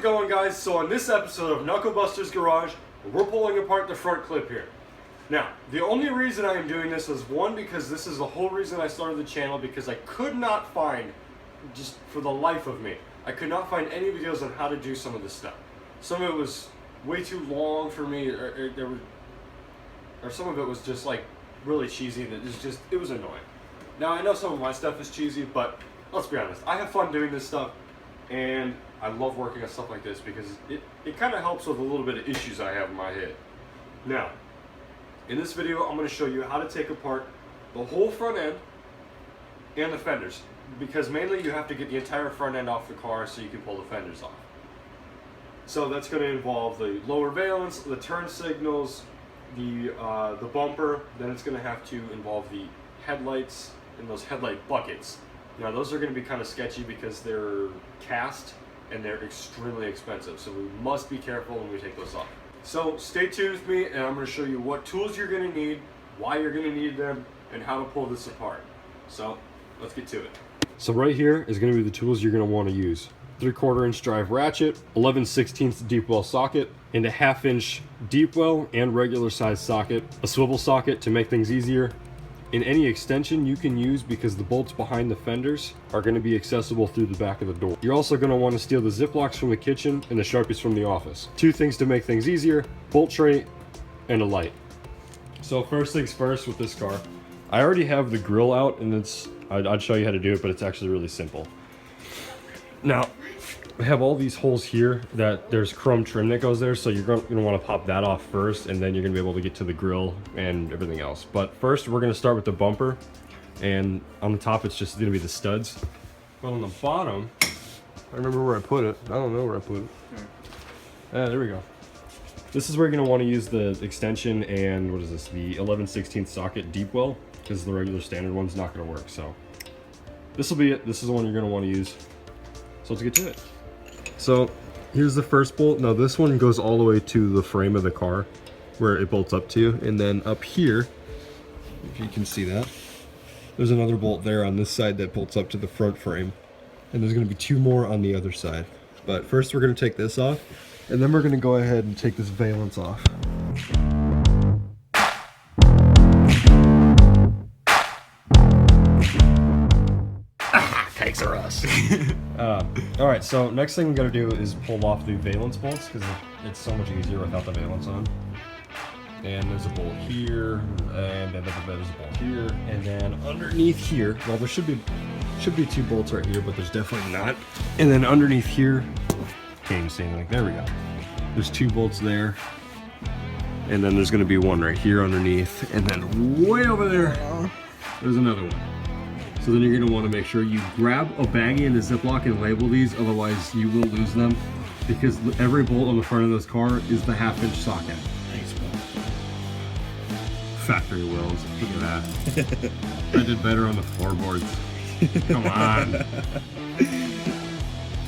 going, guys? So on this episode of Knucklebuster's Garage, we're pulling apart the front clip here. Now, the only reason I am doing this is one, because this is the whole reason I started the channel, because I could not find, just for the life of me, I could not find any videos on how to do some of this stuff. Some of it was way too long for me, or some of it was just like really cheesy, that it was annoying. Now, I know some of my stuff is cheesy, but let's be honest, I have fun doing this stuff, and I love working on stuff like this because it kind of helps with a little bit of issues I have in my head. Now, in this video, I'm going to show you how to take apart the whole front end and the fenders, because mainly you have to get the entire front end off the car so you can pull the fenders off. So that's going to involve the lower valence, the turn signals, the bumper. Then it's going to have to involve the headlights and those headlight buckets. Now those are going to be kind of sketchy because they're cast and they're extremely expensive, so we must be careful when we take those off. So stay tuned with me, and I'm going to show you what tools you're going to need, why you're going to need them, and how to pull this apart. So let's get to it. So right here is going to be the tools you're going to want to use. 3/4 inch drive ratchet, 11/16 deep well socket, and a 1/2 inch deep well and regular size socket, a swivel socket to make things easier, and any extension you can use because the bolts behind the fenders are going to be accessible through the back of the door. You're also going to want to steal the Ziplocs from the kitchen and the Sharpies from the office. 2 things to make things easier: bolt tray and a light. So first things first with this car, I already have the grill out, and I'd show you how to do it, but it's actually really simple. Now, I have all these holes here that there's chrome trim that goes there, so you're going to want to pop that off first, and then you're going to be able to get to the grill and everything else. But first, we're going to start with the bumper, and on the top it's just going to be the studs. But on the bottom, I remember where I put it. I don't know where I put it. Ah, there we go. This is where you're going to want to use the extension and, what is this, the 11/16 socket deep well, because the regular standard one's not going to work. So this will be it. This is the one you're going to want to use. So let's get to it. So here's the first bolt. Now this one goes all the way to the frame of the car where it bolts up to, and then up here, if you can see that, there's another bolt there on this side that bolts up to the front frame, and there's going to be 2 more on the other side. But first we're going to take this off, and then we're going to go ahead and take this valance off. Takes are us. All right, so next thing we gotta do is pull off the valance bolts, because it's so much easier without the valance on. And there's a bolt here, and then there's a bolt here, and then underneath here, well, there should be 2 bolts right here, but there's definitely not. And then underneath here, can't even see anything. There we go. There's 2 bolts there, and then there's gonna be one right here underneath, and then way over there, there's another one. So then you're going to want to make sure you grab a baggie and a Ziploc and label these, otherwise you will lose them, because every bolt on the front of this car is the 1/2 inch socket. Thanks, bro. Factory wheels, look at that. I did better on the floorboards. Come on.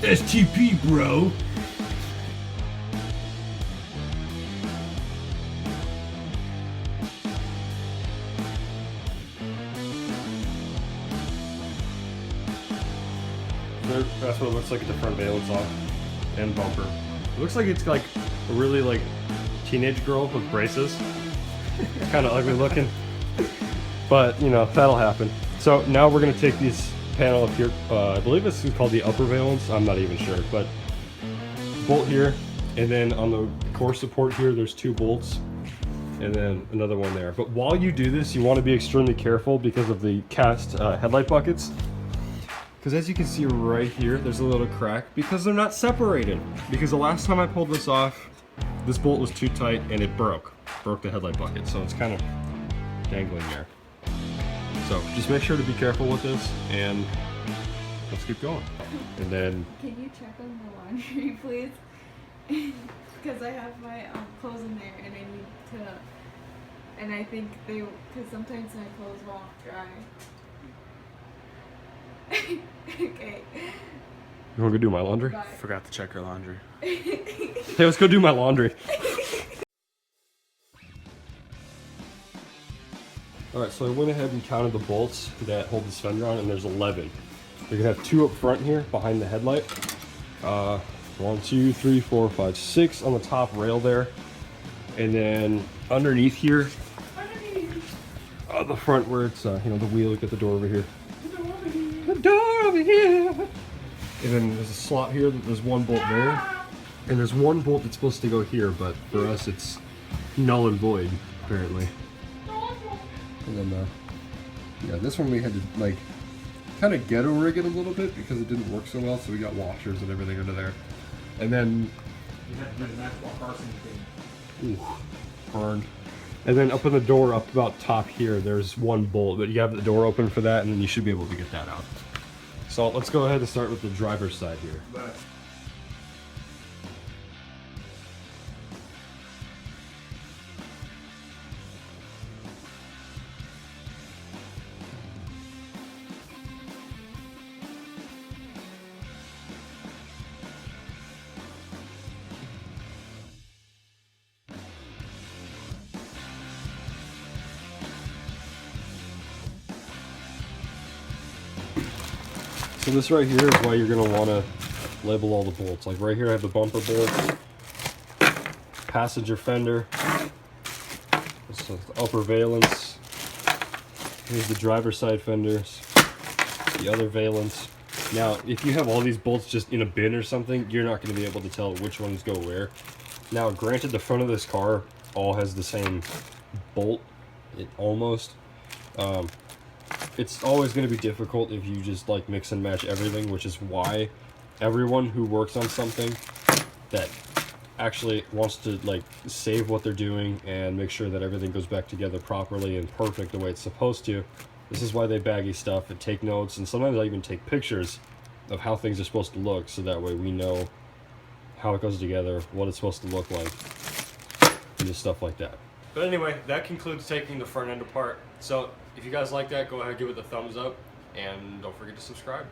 STP, bro. That's what it looks like at the front valance off and bumper. It looks like it's like a really like teenage girl with braces. It's kind of ugly looking, but you know, that'll happen. So now we're gonna take this panel up here. I believe this is called the upper valance. I'm not even sure, but bolt here, and then on the core support here, there's 2 bolts, and then another one there. But while you do this, you want to be extremely careful because of the cast headlight buckets. Because as you can see right here, there's a little crack because they're not separated. Because the last time I pulled this off, this bolt was too tight and it broke the headlight bucket. So it's kind of dangling there. So just make sure to be careful with this, and let's keep going. And then, can you check on the laundry, please? Because I have my clothes in there, and I need to. And I think because sometimes my clothes won't dry. Okay. You want to go do my laundry? Bye. Forgot to check her laundry. Hey, let's go do my laundry. Alright, so I went ahead and counted the bolts that hold this fender on, and there's 11. You're going to have 2 up front here behind the headlight. 1, 2, 3, 4, 5, 6 on the top rail there. And then underneath here, the front where it's, you know, the wheel, you got the door over here. The door over here. And then there's a slot here, there's one bolt there. And there's one bolt that's supposed to go here, but for us it's null and void, apparently. And then, yeah, this one we had to, like, kind of ghetto rig it a little bit because it didn't work so well, so we got washers and everything under there. And then... you had to do the Maxwell Carson thing. Ooh, burned. And then up in the door, up about top here, there's one bolt, but you have the door open for that, and then you should be able to get that out. So let's go ahead and start with the driver's side here. So this right here is why you're going to want to label all the bolts. Like right here I have the bumper bolts, passenger fender, this is the upper valence, here's the driver's side fenders, the other valence. Now if you have all these bolts just in a bin or something, you're not going to be able to tell which ones go where. Now granted, the front of this car all has the same bolt, almost. It's always going to be difficult if you just like mix and match everything, which is why everyone who works on something that actually wants to like save what they're doing and make sure that everything goes back together properly and perfect the way it's supposed to, this is why they baggy stuff and take notes, and sometimes I even take pictures of how things are supposed to look, so that way we know how it goes together, what it's supposed to look like, and just stuff like that. But anyway, that concludes taking the front end apart. So if you guys like that, go ahead and give it a thumbs up, and don't forget to subscribe.